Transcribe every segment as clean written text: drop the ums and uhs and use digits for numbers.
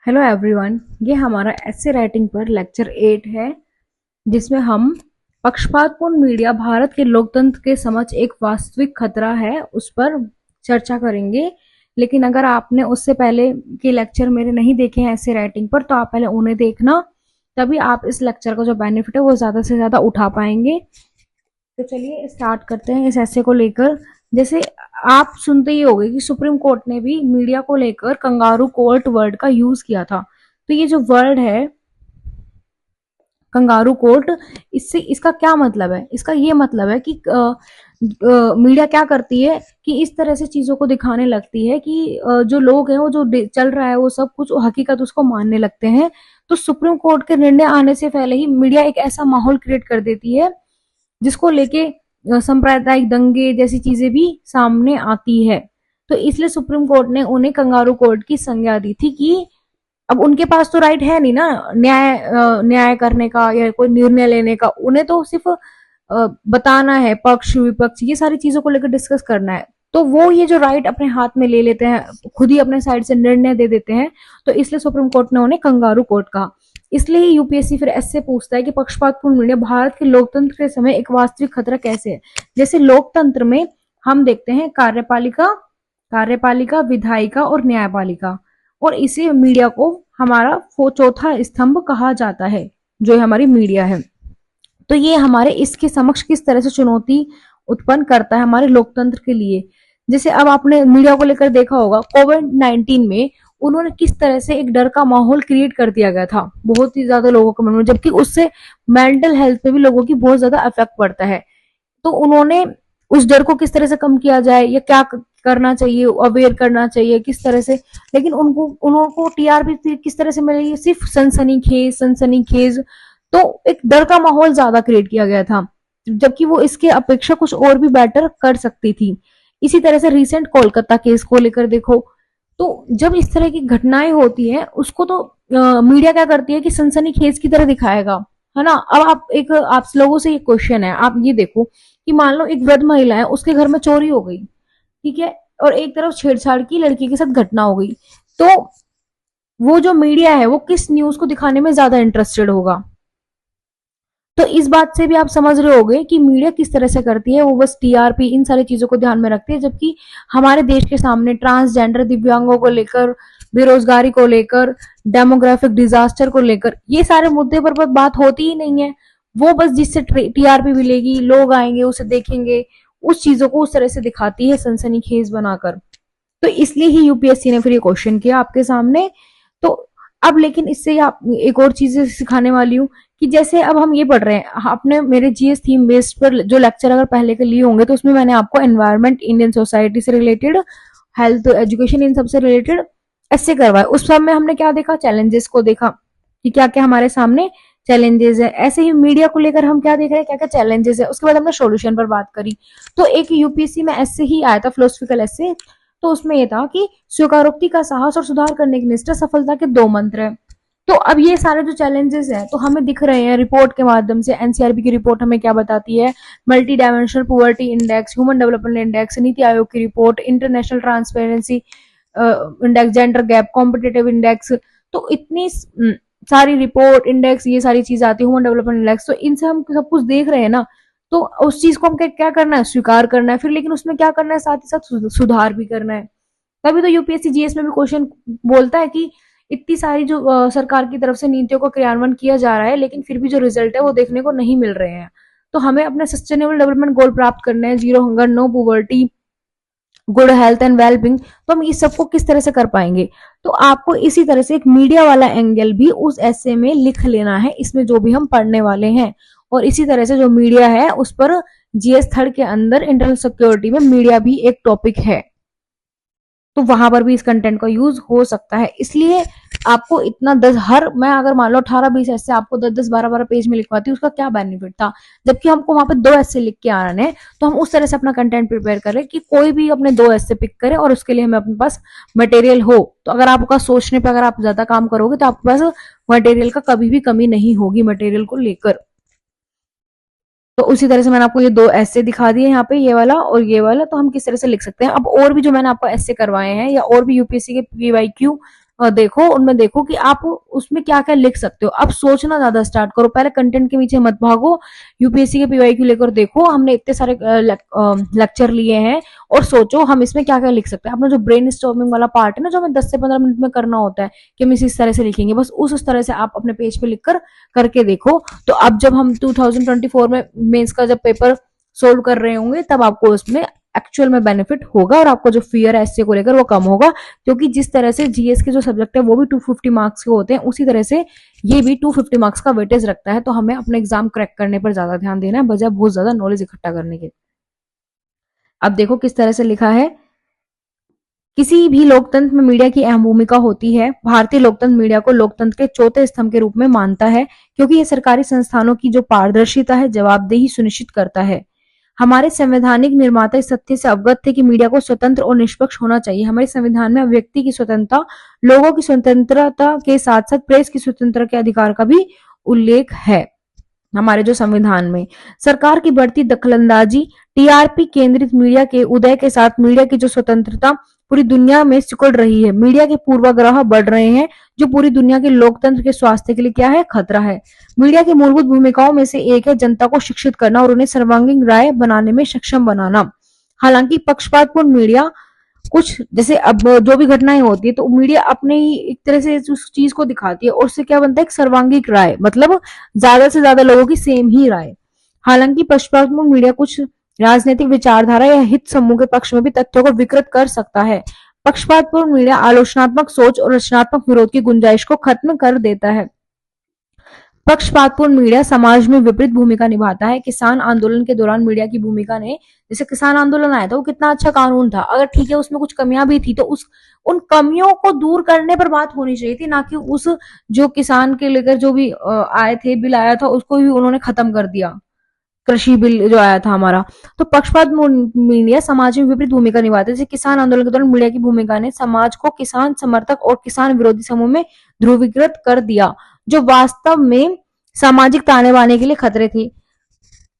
Hello everyone, ये हमारा ऐसे राइटिंग पर लेक्चर 8 है, जिसमें हम पक्षपातपूर्ण मीडिया भारत के लोकतंत्र के समक्ष एक वास्तविक खतरा है उस पर चर्चा करेंगे। लेकिन अगर आपने उससे पहले के लेक्चर मेरे नहीं देखे हैं ऐसे राइटिंग पर, तो आप पहले उन्हें देखना, तभी आप इस लेक्चर का जो बेनिफिट है वो ज़्यादा से ज़्यादा उठा पाएंगे। तो चलिए स्टार्ट करते हैं इस ऐसे को लेकर। जैसे आप सुनते ही होंगे कि सुप्रीम कोर्ट ने भी मीडिया को लेकर कंगारू कोर्ट वर्ड का यूज किया था। तो ये जो वर्ड है कंगारू कोर्ट, इससे इसका क्या मतलब है? इसका ये मतलब है कि मीडिया क्या करती है कि इस तरह से चीजों को दिखाने लगती है कि जो लोग हैं वो जो चल रहा है वो सब कुछ हकीकत उसको मानने लगते हैं। तो सुप्रीम कोर्ट के निर्णय आने से पहले ही मीडिया एक ऐसा माहौल क्रिएट कर देती है जिसको लेके सांप्रदायिक दंगे जैसी चीजें भी सामने आती है। तो इसलिए सुप्रीम कोर्ट ने उन्हें कंगारू कोर्ट की संज्ञा दी थी कि अब उनके पास तो राइट है नहीं ना न्याय करने का या कोई निर्णय लेने का। उन्हें तो सिर्फ बताना है, पक्ष विपक्ष ये सारी चीजों को लेकर डिस्कस करना है। तो वो ये जो राइट अपने हाथ में ले लेते हैं, खुद ही अपने साइड से निर्णय दे देते हैं। तो इसलिए सुप्रीम कोर्ट ने उन्हें कंगारू कोर्ट कहा। इसलिए ही यूपीएससी फिर ऐसे पूछता है कि पक्षपातपूर्ण मीडिया भारत के लोकतंत्र के समय एक वास्तविक खतरा कैसे है। जैसे लोकतंत्र में हम देखते हैं कार्यपालिका कार्यपालिका विधायिका और न्यायपालिका, और इसे मीडिया को हमारा चौथा स्तंभ कहा जाता है, जो हमारी मीडिया है। तो ये हमारे इसके समक्ष किस तरह से चुनौती उत्पन्न करता है हमारे लोकतंत्र के लिए। जैसे अब आपने मीडिया को लेकर देखा होगा, कोविड-19 में उन्होंने किस तरह से एक डर का माहौल क्रिएट कर दिया गया था बहुत ही ज्यादा लोगों के मन में, जबकि उससे मेंटल हेल्थ पे भी लोगों की बहुत ज्यादा इफेक्ट पड़ता है। तो उन्होंने उस डर को किस तरह से कम किया जाए या क्या करना चाहिए, अवेयर करना चाहिए किस तरह से। लेकिन उनको टीआरपी किस तरह से मिलेगी? सिर्फ सनसनीखेज। तो एक डर का माहौल ज्यादा क्रिएट किया गया था, जबकि वो इसके अपेक्षा कुछ और भी बेटर कर सकती थी। इसी तरह से रिसेंट कोलकाता केस को लेकर देखो, तो जब इस तरह की घटनाएं होती है उसको तो मीडिया क्या करती है कि सनसनीखेज की तरह दिखाएगा, है ना। अब आप लोगों से ये क्वेश्चन है, आप ये देखो कि मान लो एक वृद्ध महिला है, उसके घर में चोरी हो गई, ठीक है, और एक तरफ छेड़छाड़ की लड़की के साथ घटना हो गई। तो वो जो मीडिया है वो किस न्यूज को दिखाने में ज्यादा इंटरेस्टेड होगा? तो इस बात से भी आप समझ रहे होगे कि मीडिया किस तरह से करती है, वो बस टीआरपी इन सारी चीजों को ध्यान में रखती है। जबकि हमारे देश के सामने ट्रांसजेंडर, दिव्यांगों को लेकर, बेरोजगारी को लेकर, डेमोग्राफिक डिजास्टर को लेकर ये सारे मुद्दे पर बात होती ही नहीं है। वो बस जिससे टीआरपी मिलेगी, लोग आएंगे उसे देखेंगे, उस चीजों को उस तरह से दिखाती है सनसनीखेज बनाकर। तो इसलिए ही यूपीएससी ने फिर ये क्वेश्चन किया आपके सामने। तो अब लेकिन इससे आप एक और चीज सिखाने वाली हूँ कि जैसे अब हम ये पढ़ रहे हैं, आपने मेरे जीएस थीम बेस्ड पर जो लेक्चर अगर पहले के लिए होंगे तो उसमें मैंने आपको एनवायरमेंट, इंडियन सोसाइटी से रिलेटेड, हेल्थ, एजुकेशन, इन सबसे रिलेटेड ऐसे करवाए। उस समय हमने क्या देखा? चैलेंजेस को देखा कि क्या क्या हमारे सामने चैलेंजेस है। ऐसे ही मीडिया को लेकर हम क्या देख रहे हैं, क्या क्या चैलेंजेस है। उसके बाद हमने सोल्यूशन पर बात करी। तो एक यूपीएससी में ऐसे ही आया था फिलोसफिकल ऐसे, तो उसमें यह था कि स्वीकारोक्ति का साहस और सुधार करने की निष्ठा सफलता के दो मंत्र है। तो अब ये सारे जो चैलेंजेस हैं तो हमें दिख रहे हैं रिपोर्ट के माध्यम से। एनसीआरबी की रिपोर्ट हमें क्या बताती है? Multi dimensional poverty index, human development index, NITI Aayog की report, international transparency index, gender gap, competitive index. तो इतनी सारी रिपोर्ट, इंडेक्स, ये सारी चीज आती है, ह्यूमन डेवलपमेंट इंडेक्स। तो इनसे हम सब कुछ देख रहे हैं ना, तो उस चीज को हम क्या करना है? स्वीकार करना है फिर, लेकिन उसमें क्या करना है? साथ ही साथ सुधार भी करना है। तभी तो यूपीएससी जीएस में भी क्वेश्चन बोलता है कि इतनी सारी जो सरकार की तरफ से नीतियों का क्रियान्वयन किया जा रहा है, लेकिन फिर भी जो रिजल्ट है वो देखने को नहीं मिल रहे हैं। तो हमें अपने सस्टेनेबल डेवलपमेंट गोल प्राप्त करने हैं, zero hunger, no poverty, good health and wellbeing. तो हम इस सबको किस तरह से कर पाएंगे? तो आपको इसी तरह से एक मीडिया वाला एंगल भी उस ऐसे में लिख लेना है, इसमें जो भी हम पढ़ने वाले हैं। और इसी तरह से जो मीडिया है उस पर जीएस थर्ड के अंदर इंटरनल सिक्योरिटी में मीडिया भी एक टॉपिक है, तो वहां पर भी इस कंटेंट का यूज हो सकता है। इसलिए आपको इतना मैं अगर मान लो 18-20 ऐसे आपको 10-10, 12-12 पेज में लिखवाती हूँ, उसका क्या बेनिफिट था? जबकि हमको वहां पे 2 ऐसे लिख के आना है। तो हम उस तरह से अपना कंटेंट प्रिपेयर करें कि कोई भी अपने 2 ऐसे पिक करे और उसके लिए हमें अपने पास मटेरियल हो। तो अगर आपका सोचने पे अगर आप ज्यादा काम करोगे तो आपके पास मटेरियल का कभी भी कमी नहीं होगी मटेरियल को लेकर। तो उसी तरह से मैंने आपको ये 2 ऐसे दिखा दिए यहाँ पे, ये वाला और ये वाला। तो हम किस तरह से लिख सकते हैं। अब और भी जो मैंने आपको ऐसे करवाए हैं या और भी यूपीएससी के पीवाईक्यू देखो, उनमें देखो कि आप उसमें क्या क्या लिख सकते हो। अब सोचना ज्यादा स्टार्ट करो, पहले कंटेंट के पीछे मत भागो। यूपीएससी के पीवाईक्यू लेकर देखो, हमने इतने सारे लेक्चर लिए हैं, और सोचो हम इसमें क्या क्या लिख सकते हैं। अपना जो ब्रेन स्टॉर्मिंग वाला पार्ट है ना, जो हमें 10 से 15 मिनट में करना होता है कि हम इस तरह से लिखेंगे, बस उस तरह से आप अपने पेज पे लिखकर करके देखो। तो अब जब हम 2024 में मेंस का जब पेपर सोल्व कर रहे होंगे, तब आपको उसमें एक्चुअल में बेनिफिट होगा, और आपका जो फियर है एसए को लेकर वो कम होगा। क्योंकि जिस तरह से जीएस के जो सब्जेक्ट है वो भी 250 मार्क्स के होते हैं, उसी तरह से ये भी 250 मार्क्स का वेटेज रखता है। तो हमें अपने एग्जाम क्रैक करने पर ज्यादा ध्यान देना है, बजाय बहुत ज्यादा नॉलेज इकट्ठा करने के। अब देखो किस तरह से लिखा है, किसी भी लोकतंत्र में मीडिया की अहम भूमिका होती है। भारतीय लोकतंत्र मीडिया को लोकतंत्र के चौथे स्तंभ के रूप में मानता है, क्योंकि यह सरकारी संस्थानों की जो पारदर्शिता है, जवाबदेही सुनिश्चित करता है। हमारे संवैधानिक निर्माता इस तथ्य से अवगत थे कि मीडिया को स्वतंत्र और निष्पक्ष होना चाहिए। हमारे संविधान में व्यक्ति की स्वतंत्रता, लोगों की स्वतंत्रता के साथ साथ प्रेस की स्वतंत्रता के अधिकार का भी उल्लेख है। हमारे जो संविधान में सरकार की बढ़ती दखलंदाजी, टीआरपी केंद्रित मीडिया के उदय के साथ मीडिया की जो स्वतंत्रता पूरी दुनिया में सिकुड़ रही है। मीडिया के पूर्वाग्रह बढ़ रहे हैं, जो पूरी दुनिया के लोकतंत्र के स्वास्थ्य के लिए क्या है, खतरा है। मीडिया की मूलभूत भूमिकाओं में से एक है जनता को शिक्षित करना और उन्हें सर्वांगीण राय बनाने में सक्षम बनाना। हालांकि पक्षपातपूर्ण मीडिया कुछ, जैसे अब जो भी घटनाएं होती है तो मीडिया अपने ही एक तरह से उस चीज को दिखाती है, और उससे क्या बनता है, एक सर्वांगीण राय, मतलब ज्यादा से ज्यादा लोगों की सेम ही राय। हालांकि पक्षपातपूर्ण मीडिया कुछ राजनीतिक विचारधारा या हित समूह के पक्ष में भी तथ्यों को विकृत कर सकता है। पक्षपातपूर्ण मीडिया आलोचनात्मक सोच और रचनात्मक विरोध की गुंजाइश को खत्म कर देता है। पक्षपातपूर्ण मीडिया समाज में विपरीत भूमिका निभाता है। किसान आंदोलन के दौरान मीडिया की भूमिका ने, जैसे किसान आंदोलन आया था, वो कितना अच्छा कानून था, अगर ठीक है उसमें कुछ कमियां भी थी तो उन कमियों को दूर करने पर बात होनी चाहिए थी, ना कि उस जो किसान के लेकर जो भी आए थे, बिल आया था, उसको भी उन्होंने खत्म कर दिया। कृषि बिल जो आया था हमारा। तो पक्षपात मीडिया समाज में विपरीत भूमिका निभाते हैं। जैसे किसान आंदोलन के दौरान मीडिया की भूमिका ने समाज को किसान समर्थक और किसान विरोधी समूह में ध्रुवीकृत कर दिया, जो वास्तव में सामाजिक ताने बाने के लिए खतरे थे।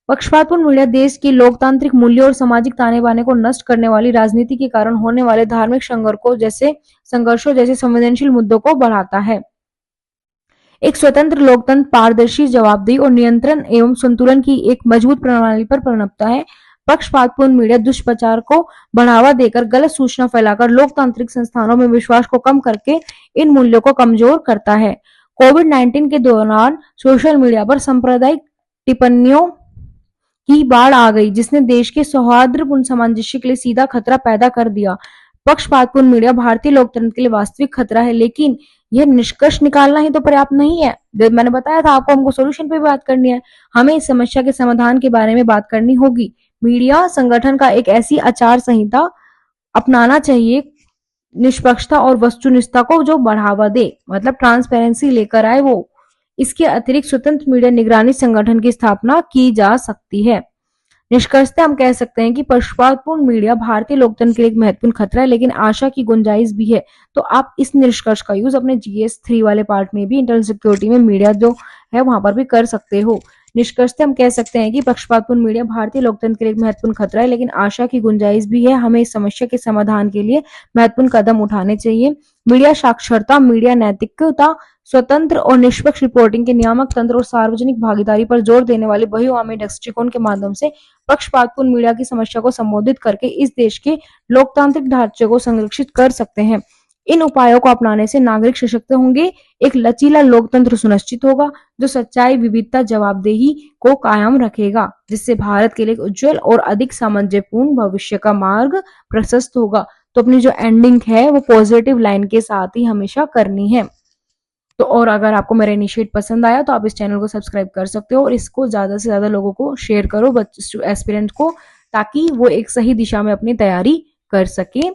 पक्षपातपूर्ण मीडिया देश के लोकतांत्रिक मूल्यों और सामाजिक ताने बाने को नष्ट करने वाली राजनीति के कारण होने वाले धार्मिक संघर्षों जैसे संवेदनशील मुद्दों को बढ़ाता है। एक स्वतंत्र लोकतंत्र पारदर्शी, जवाबदेही और नियंत्रण एवं संतुलन की एक मजबूत प्रणाली पर पनपता है। पक्षपातपूर्ण मीडिया दुष्प्रचार को बढ़ावा देकर, गलत सूचना फैलाकर, लोकतांत्रिक संस्थानों में विश्वास को कम करके इन मूल्यों को कमजोर करता है। कोविड-19 के दौरान सोशल मीडिया पर सांप्रदायिक टिप्पणियों की बाढ़ आ गई, जिसने देश के सौहार्दपूर्ण सामंजस्य के लिए सीधा खतरा पैदा कर दिया। पक्षपातपूर्ण मीडिया भारतीय लोकतंत्र के लिए वास्तविक खतरा है, लेकिन यह निष्कर्ष निकालना ही तो पर्याप्त नहीं है। मैंने बताया था आपको, हमको सोल्यूशन पे भी बात करनी है, हमें इस समस्या के समाधान के बारे में बात करनी होगी। मीडिया संगठन का एक ऐसी आचार संहिता अपनाना चाहिए, निष्पक्षता और वस्तुनिष्ठता को जो बढ़ावा दे, मतलब ट्रांसपेरेंसी लेकर आए वो। इसके अतिरिक्त स्वतंत्र मीडिया निगरानी संगठन की स्थापना की जा सकती है। निष्कर्षतः हम कह सकते हैं कि पक्षपातपूर्ण मीडिया भारतीय लोकतंत्र के लिए एक महत्वपूर्ण खतरा है, लेकिन आशा की गुंजाइश भी है। तो आप इस निष्कर्ष का यूज अपने जीएस 3 वाले पार्ट में भी, इंटरनल सिक्योरिटी में मीडिया जो है वहां पर भी कर सकते हो। निष्कर्षतः हम कह सकते हैं कि पक्षपातपूर्ण मीडिया भारतीय लोकतंत्र के लिए एक महत्वपूर्ण खतरा है, लेकिन आशा की गुंजाइश भी है। हमें इस समस्या के समाधान के लिए महत्वपूर्ण कदम उठाने चाहिए। मीडिया साक्षरता, मीडिया नैतिकता, स्वतंत्र और निष्पक्ष रिपोर्टिंग के नियामक तंत्र और सार्वजनिक भागीदारी पर जोर देने वाले बहुआयामी दृष्टिकोण के माध्यम से पक्षपातपूर्ण मीडिया की समस्या को संबोधित करके इस देश के लोकतांत्रिक ढांचे को संरक्षित कर सकते हैं। इन उपायों को अपनाने से नागरिक सशक्त होंगे, एक लचीला लोकतंत्र सुनिश्चित होगा, जो सच्चाई, विविधता, जवाबदेही को कायम रखेगा, जिससे भारत के लिए उज्जवल और अधिक सामंजस्यपूर्ण भविष्य का मार्ग प्रशस्त होगा। तो अपनी जो एंडिंग है वो पॉजिटिव लाइन के साथ ही हमेशा करनी है। तो और अगर आपको मेरा इनिशिएट पसंद आया तो आप इस चैनल को सब्सक्राइब कर सकते हो, और इसको ज्यादा से ज्यादा लोगों को शेयर करो, एस्पिरेंट को, ताकि वो एक सही दिशा में अपनी तैयारी कर सके।